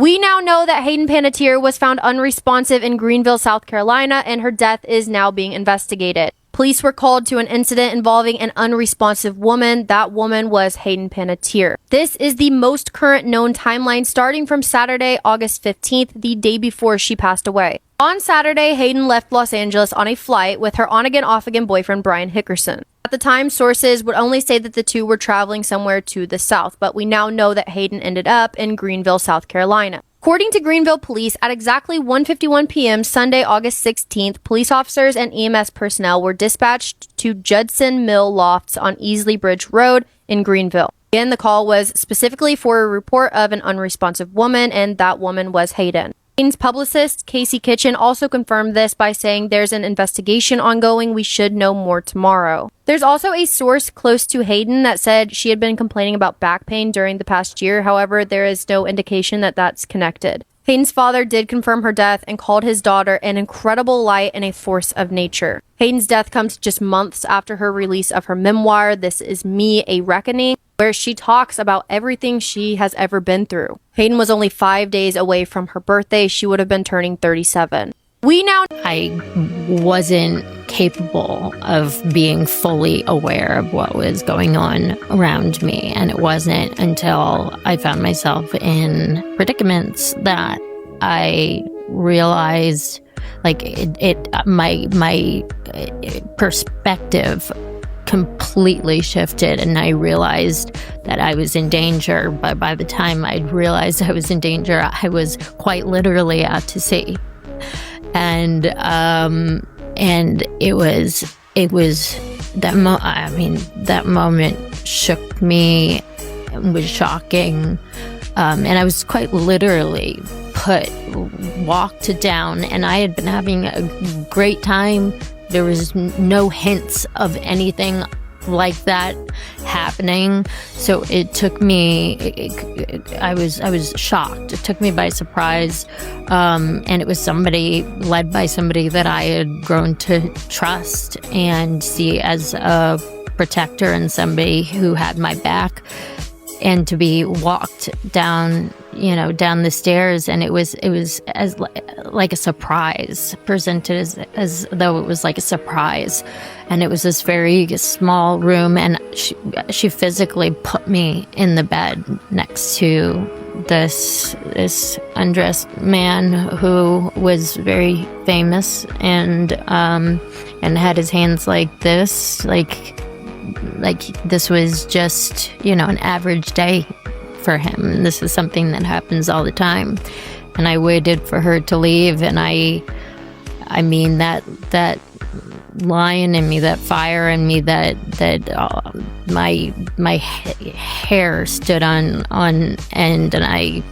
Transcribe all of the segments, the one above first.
We now know that Hayden Panettiere was found unresponsive in Greenville, South Carolina, and her death is now being investigated. Police were called to an incident involving an unresponsive woman. That woman was Hayden Panettiere. This is the most current known timeline starting from Saturday, August 15th, the day before she passed away. On Saturday, Hayden left Los Angeles on a flight with her on-again, off-again boyfriend, Brian Hickerson. At the time, sources would only say that the two were traveling somewhere to the south, but we now know that Hayden ended up in Greenville, South Carolina. According to Greenville police, at exactly 1:51 p.m. Sunday, August 16th, police officers and EMS personnel were dispatched to Judson Mill Lofts on Easley Bridge Road in Greenville. Again, the call was specifically for a report of an unresponsive woman, and that woman was Hayden. Hayden's publicist, Casey Kitchen, also confirmed this by saying there's an investigation ongoing. We should know more tomorrow. There's also a source close to Hayden that said she had been complaining about back pain during the past year. However, there is no indication that that's connected. Hayden's father did confirm her death and called his daughter an incredible light and a force of nature. Hayden's death comes just months after her release of her memoir, This Is Me, A Reckoning, where she talks about everything she has ever been through. Hayden was only 5 days away from her birthday. She would have been turning 37. I wasn't capable of being fully aware of what was going on around me. And it wasn't until I found myself in predicaments that I realized, like, my perspective completely shifted, and I realized that I was in danger. But by the time I realized I was in danger, I was quite literally out to sea. And it was that moment shook me. It was shocking. And I was quite literally walked down, and I had been having a great time. There was no hints of anything like that happening. So it took me, I was shocked. It took me by surprise. And it was led by somebody that I had grown to trust and see as a protector and somebody who had my back. And to be walked down the stairs, and it was as like a surprise, presented as though it was like a surprise. And it was this very small room, and she physically put me in the bed next to this undressed man who was very famous and had his hands like this, like this was just, an average day for him. And this is something that happens all the time. And I waited for her to leave, and I mean that lion in me, that fire in me, that my hair stood on end, and I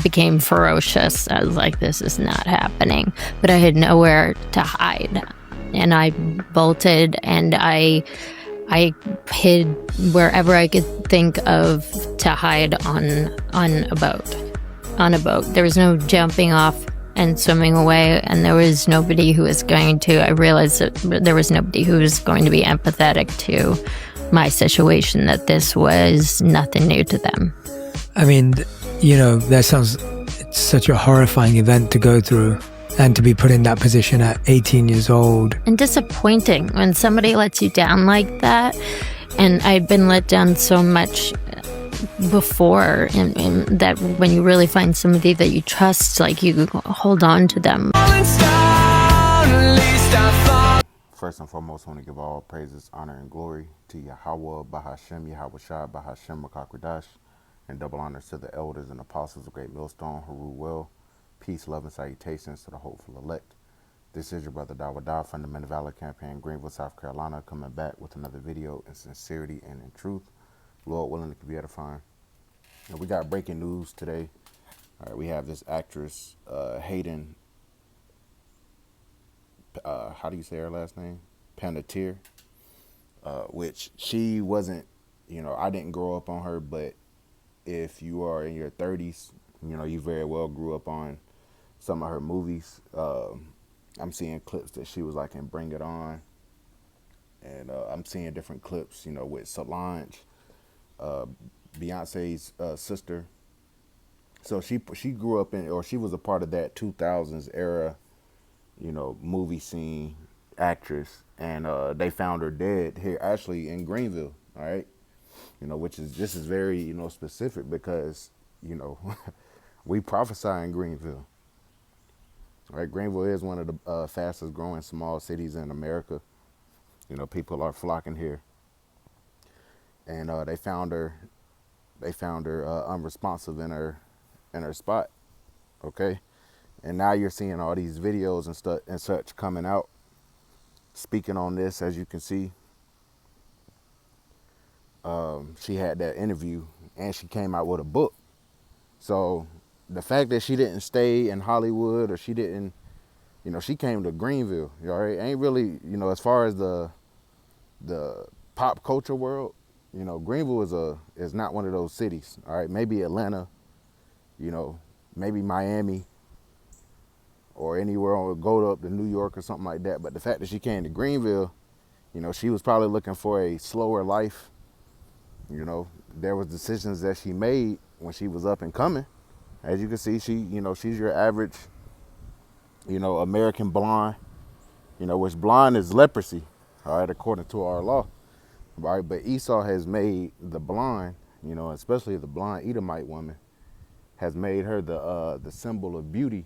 became ferocious. I was like, this is not happening. But I had nowhere to hide. And I bolted, and I hid wherever I could think of to hide on a boat. There was no jumping off and swimming away, and there was nobody who was going to. I realized that there was nobody who was going to be empathetic to my situation, that this was nothing new to them. I mean, it's such a horrifying event to go through. And to be put in that position at 18 years old. And disappointing when somebody lets you down like that. And I'd been let down so much before. And that when you really find somebody that you trust, like, you hold on to them. First and foremost, I want to give all praises, honor, and glory to Yahweh, Bahashem, Yahweh Shai, Bahashem, Makakradash, and double honors to the elders and apostles of Great Millstone, Haru Will. Peace, love, and salutations to the hopeful elect. This is your brother Dawada from the Men of Valor campaign, Greenville, South Carolina, coming back with another video in sincerity and in truth. Lord willing, it could be edifying. And we got breaking news today. All right, we have this actress, Hayden, how do you say her last name? Panettiere, which she wasn't, I didn't grow up on her, but if you are in your 30s, you very well grew up on some of her movies. I'm seeing clips that she was like in Bring It On. And I'm seeing different clips, with Solange, Beyonce's sister. So she grew up in, or she was a part of that 2000s era, you know, movie scene actress, and they found her dead here, actually in Greenville. All right, you know, this is very, you know, specific because, you know, we prophesy in Greenville. All right, Greenville is one of the fastest growing small cities in America. You know, people are flocking here, and they found her. They found her unresponsive in her spot. Okay, and now you're seeing all these videos and stuff and such coming out, speaking on this. As you can see, she had that interview, and she came out with a book. So the fact that she didn't stay in Hollywood, or she didn't, you know, she came to Greenville. All right, ain't really, you know, as far as the pop culture world, you know, Greenville is not one of those cities. All right, maybe Atlanta, you know, maybe Miami, or anywhere, or go up to New York or something like that. But the fact that she came to Greenville, you know, she was probably looking for a slower life. You know, there was decisions that she made when she was up and coming. As you can see, you know, she's your average, you know, American blonde, you know, which blonde is leprosy, all right, according to our law, right? But Esau has made the blonde, you know, especially the blonde Edomite woman, has made her the symbol of beauty,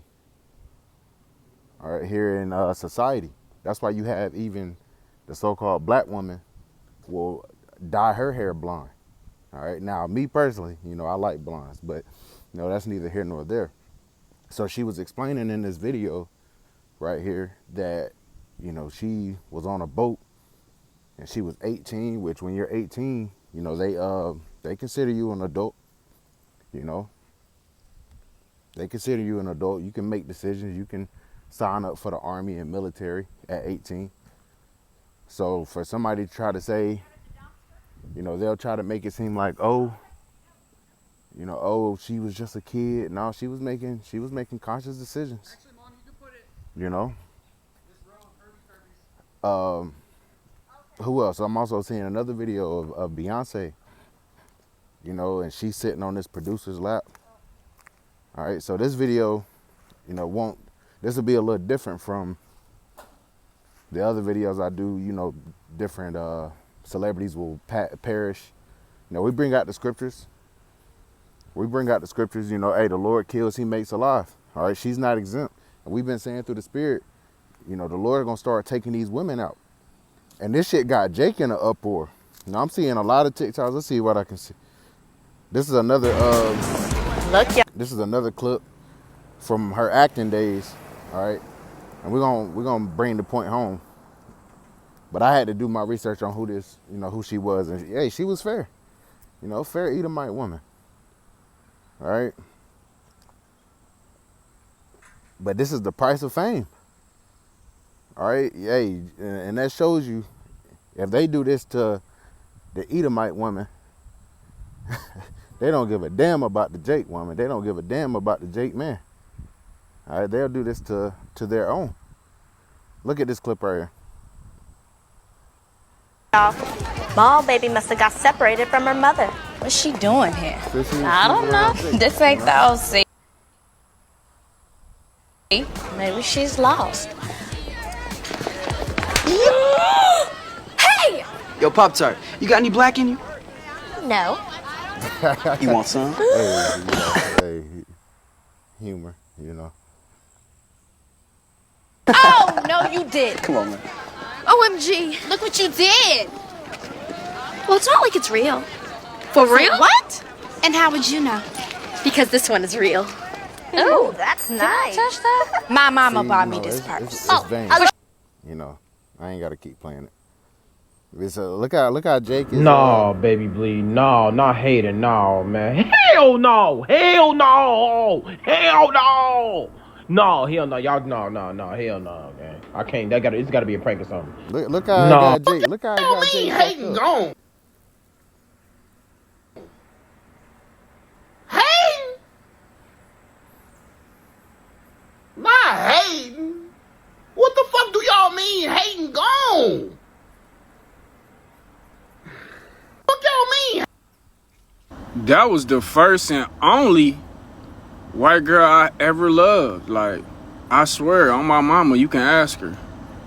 all right, here in society. That's why you have even the so-called black woman will dye her hair blonde. All right. Now, me personally, you know, I like blondes, but, you know, that's neither here nor there. So she was explaining in this video right here that, you know, she was on a boat and she was 18, which when you're 18, you know, they consider you an adult, you know. They consider you an adult. You can make decisions. You can sign up for the army and military at 18. So for somebody to try to say, you know, they'll try to make it seem like, oh, you know, oh, she was just a kid. No, she was making conscious decisions. Actually, Mom, you can put it. You know. Who else? I'm also seeing another video of Beyonce. You know, and she's sitting on this producer's lap. All right, so this video, you know, this will be a little different from the other videos I do. You know, different celebrities will perish. You know, we bring out the scriptures. You know, hey, the Lord kills, he makes alive. All right, she's not exempt. And we've been saying through the Spirit, you know, the Lord gonna start taking these women out. And this shit got Jake in an uproar. You know, I'm seeing a lot of TikToks. Let's see what I can see. This is another This is another clip from her acting days. All right, and we're gonna bring the point home. But I had to do my research on who she was, and hey, she was fair. You know, fair Edomite woman. All right. But this is the price of fame. All right. Hey, and that shows you, if they do this to the Edomite woman, they don't give a damn about the Jake woman. They don't give a damn about the Jake man. All right. They'll do this to their own. Look at this clip right here. Ball baby must have got separated from her mother. What's she doing here? I don't know. This ain't the OC. Maybe she's lost. Hey! Yo, Pop-Tart, you got any black in you? No. You want some? Hey, humor, you know. Oh, no, you did. Come on, man. OMG, look what you did. Well, it's not like it's real. For real? What? And how would you know? Because this one is real. Oh, that's nice. Touch that? My mama bought me this purse. It's vain. You know, I ain't got to keep playing it. Look how Jake is. No, baby bleed. No, not Hayden. No, man. Hell no. Hell no. Hell no. No, hell no. Y'all, no. Hell no, man. I can't. It's got to be a prank or something. Look how I got Jake. Look how I got Jake. Hayden gone. Hayden? Not Hayden. What the fuck do y'all mean Hayden gone? What y'all mean? That was the first and only white girl I ever loved. Like, I swear, on my mama, you can ask her.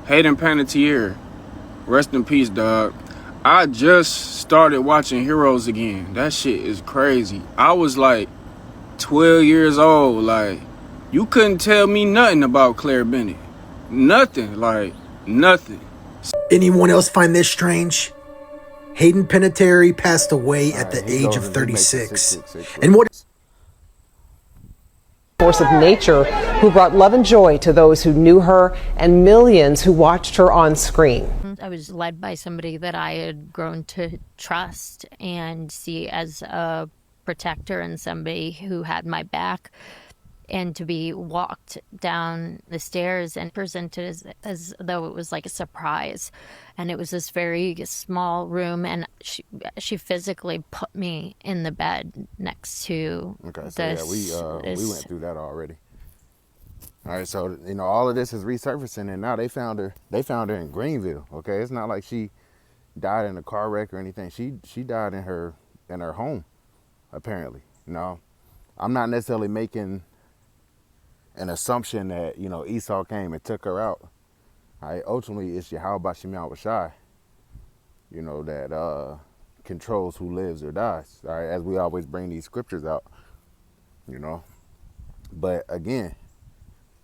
Hayden Panettiere, rest in peace, dog. I just started watching Heroes again. That shit is crazy. I was like 12 years old. Like, you couldn't tell me nothing about Claire Bennett. Nothing, like, nothing. Anyone else find this strange? Hayden Panettiere passed away at the He age goes of and he makes a 36. 666 And what Force of nature who brought love and joy to those who knew her and millions who watched her on screen. I was led by somebody that I had grown to trust and see as a protector and somebody who had my back, and to be walked down the stairs and presented as though it was like a surprise. And it was this very small room, and she physically put me in the bed next to Okay, so this. yeah, we went through that already. All right, so all of this is resurfacing, and now they found her. They found her in Greenville. Okay, it's not like she died in a car wreck or anything. She died in her home, apparently. No, I'm not necessarily making an assumption that Esau came and took her out. All right, ultimately it's Yahweh Shemiah Washai, that controls who lives or dies. All right, as we always bring these scriptures out, But again,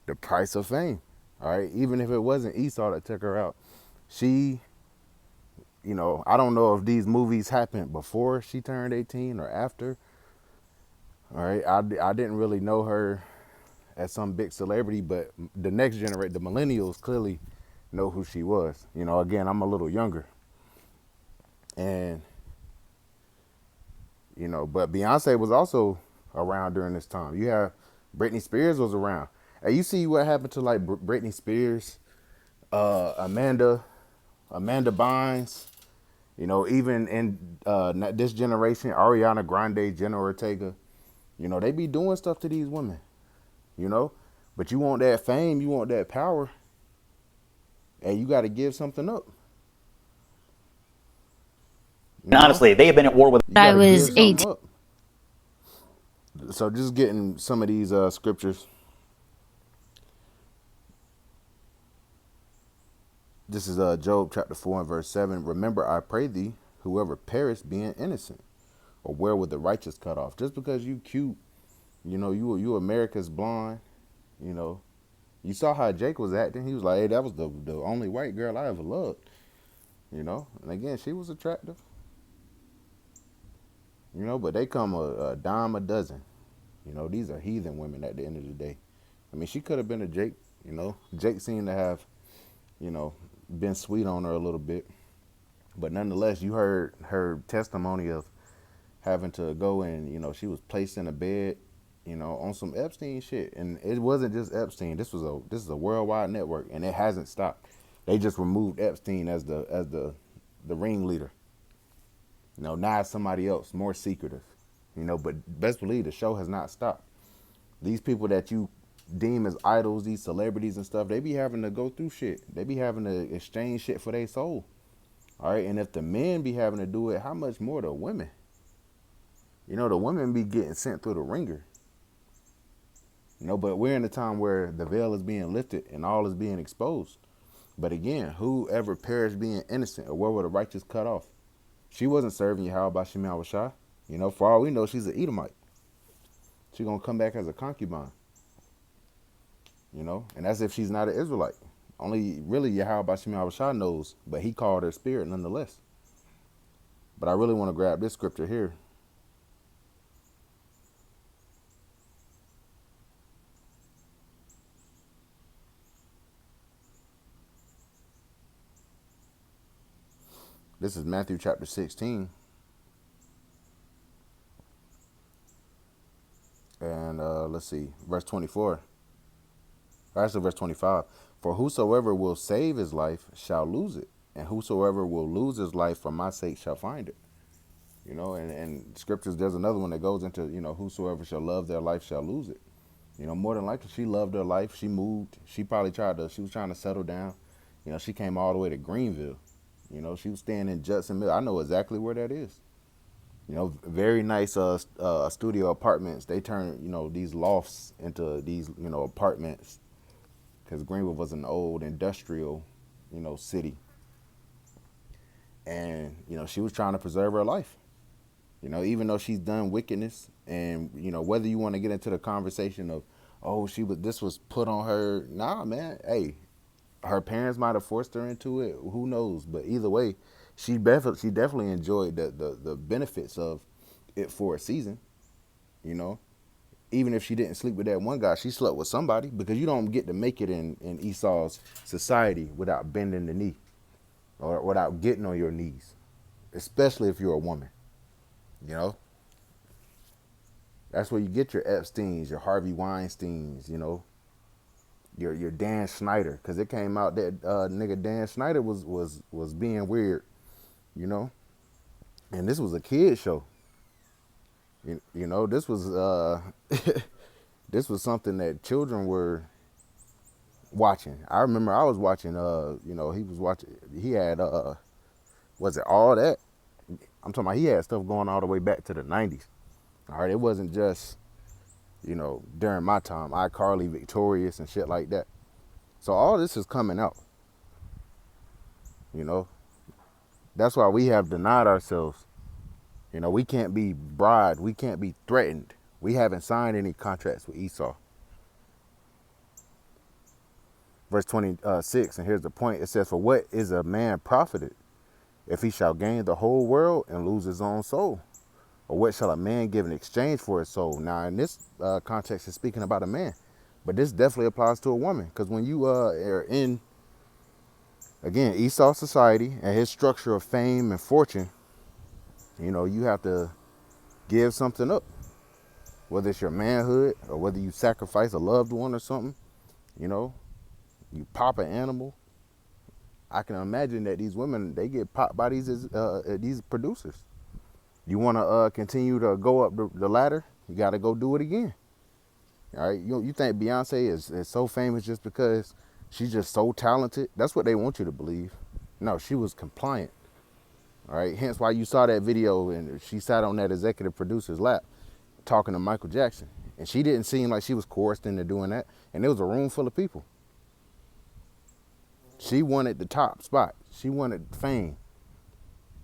the price of fame. All right, even if it wasn't Esau that took her out, she, I don't know if these movies happened before she turned 18 or after. All right, I didn't really know her as some big celebrity, but the next generation, the millennials, clearly know who she was. Again, I'm a little younger. And, but Beyonce was also around during this time. You have Britney Spears was around. And you see what happened to like Britney Spears, Amanda Bynes, even in this generation, Ariana Grande, Jenna Ortega, they be doing stuff to these women. But you want that fame, you want that power, and you got to give something up. Honestly, they have been at war with. I was 18. So just getting some of these scriptures. This is Job chapter 4 and verse 7. Remember, I pray thee, whoever perished being innocent, or where would the righteous cut off? Just because you cute, you America's blonde, you saw how Jake was acting. He was like, hey, that was the only white girl I ever loved, and again, she was attractive, but they come a dime a dozen. These are heathen women at the end of the day. I mean, she could have been a Jake, Jake seemed to have, been sweet on her a little bit, but nonetheless, you heard her testimony of having to go and, she was placed in a bed, on some Epstein shit. And it wasn't just Epstein. This is a worldwide network, and it hasn't stopped. They just removed Epstein as the ringleader. Now it's somebody else, more secretive. But best believe the show has not stopped. These people that you deem as idols, these celebrities and stuff, they be having to go through shit. They be having to exchange shit for their soul. All right, and if the men be having to do it, how much more the women? The women be getting sent through the ringer. But we're in a time where the veil is being lifted and all is being exposed. But again, whoever perished being innocent, or where were the righteous cut off? She wasn't serving Yahweh Shemiah Washai. For all we know, she's an Edomite. She's going to come back as a concubine. And that's if she's not an Israelite. Only really Yahweh Shemiah Washai knows, but he called her spirit nonetheless. But I really want to grab this scripture here. This is Matthew chapter 16. And let's see, verse 24. Actually, verse 25. For whosoever will save his life shall lose it, and whosoever will lose his life for my sake shall find it. And scriptures, there's another one that goes into, whosoever shall love their life shall lose it. More than likely, she loved her life. She moved. She probably she was trying to settle down. She came all the way to Greenville. She was staying in Judson Mill. I know exactly where that is. You know, very nice studio apartments. They turn, you know, these lofts into these, you know, apartments, because Greenville was an old industrial, you know, city. And, you know, she was trying to preserve her life. You know, even though she's done wickedness, and, you know, whether you want to get into the conversation of, oh, this was put on her. Nah, man. Hey, her parents might have forced her into it. Who knows? But either way, she definitely enjoyed the benefits of it for a season. You know, even if she didn't sleep with that one guy, she slept with somebody, because you don't get to make it in Esau's society without bending the knee or without getting on your knees, especially if you're a woman. You know, that's where you get your Epsteins, your Harvey Weinsteins, you know, your Dan Schneider, because it came out that nigga Dan Schneider was being weird, you know, and this was a kid show. You know, this was this was something that children were watching. I remember I was watching. You know, he was watching. He had was it All That? I'm talking about, he had stuff going all the way back to the 90s. All right, it wasn't just, you know, during my time, iCarly, Victorious, and shit like that. So all this is coming out. You know, that's why we have denied ourselves. You know, we can't be bribed. We can't be threatened. We haven't signed any contracts with Esau. Verse 26, and here's the point. It says, for what is a man profited if he shall gain the whole world and lose his own soul? Or what shall a man give in exchange for his soul? Now, in this context, it's speaking about a man. But this definitely applies to a woman. Because when you are in, again, Esau society and his structure of fame and fortune, you know, you have to give something up. Whether it's your manhood or whether you sacrifice a loved one or something, you know, you pop an animal. I can imagine that these women, they get popped by these producers. You want to continue to go up the ladder, you got to go do it again. All right, you think Beyonce is so famous just because she's just so talented? That's what they want you to believe. No, she was compliant. All right, hence why you saw that video and she sat on that executive producer's lap talking to Michael Jackson. And she didn't seem like she was coerced into doing that. And there was a room full of people. She wanted the top spot. She wanted fame.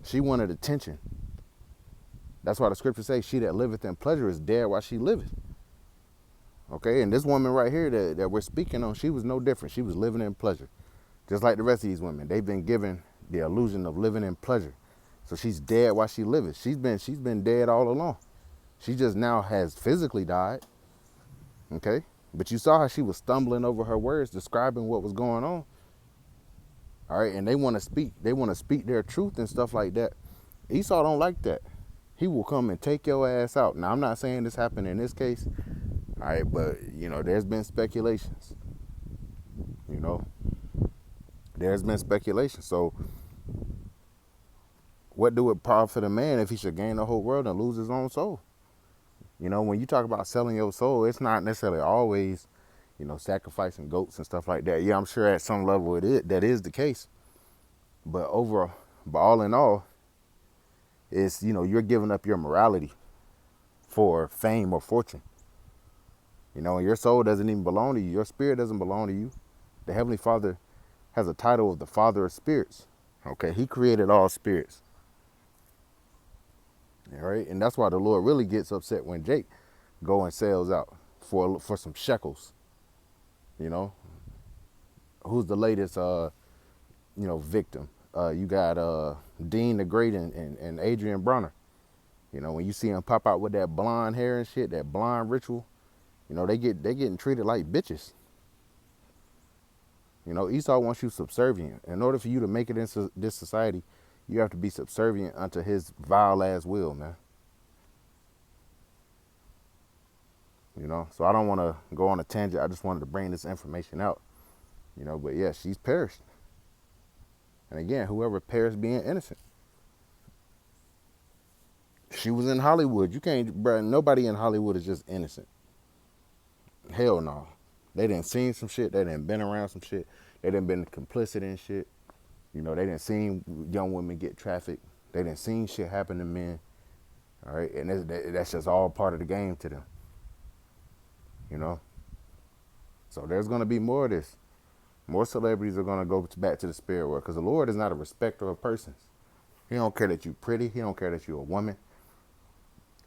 She wanted attention. That's why the scripture says, she that liveth in pleasure is dead while she liveth. Okay, and this woman right here that we're speaking on, she was no different. She was living in pleasure. Just like the rest of these women. They've been given the illusion of living in pleasure. So she's dead while she liveth. She's been dead all along. She just now has physically died. Okay? But you saw how she was stumbling over her words, describing what was going on. All right, and they want to speak. They want to speak their truth and stuff like that. Esau don't like that. He will come and take your ass out. Now, I'm not saying this happened in this case. All right, but, you know, there's been speculations. You know, there's been speculation. So what do it profit a man if he should gain the whole world and lose his own soul? You know, when you talk about selling your soul, it's not necessarily always, you know, sacrificing goats and stuff like that. Yeah, I'm sure at some level that is the case. But all in all, it's, you know, you're giving up your morality for fame or fortune. You know, and your soul doesn't even belong to you. Your spirit doesn't belong to you. The Heavenly Father has a title of the Father of Spirits. Okay, He created all spirits. All right, and that's why the Lord really gets upset when Jake go and sells out for some shekels. You know, who's the latest, victim? You got Dean the Great and Adrian Bronner. You know, when you see them pop out with that blonde hair and shit, that blonde ritual, you know, they getting treated like bitches. You know, Esau wants you subservient. In order for you to make it into this society, you have to be subservient unto his vile ass will, man. You know, so I don't want to go on a tangent. I just wanted to bring this information out. You know, but yeah, she's perished. And again, whoever perished being innocent. She was in Hollywood. You can't, bro, nobody in Hollywood is just innocent. Hell no. They done seen some shit. They done been around some shit. They done been complicit in shit. You know, they done seen young women get trafficked. They done seen shit happen to men. All right, and that's just all part of the game to them. You know. So there's gonna be more of this. More celebrities are gonna go back to the spirit world because the Lord is not a respecter of persons. He don't care that you pretty. He don't care that you're a woman.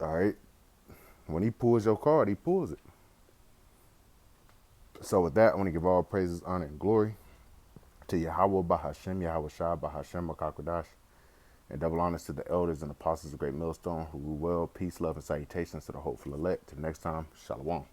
All right. When he pulls your card, he pulls it. So with that, I want to give all praises, honor, and glory to Yahweh Bahashem, Yahweh Shah, Bahashem, Makakwadash, and double honors to the elders and apostles of Great Millstone who rule well. Peace, love, and salutations to the hopeful elect. Till next time, Shalom.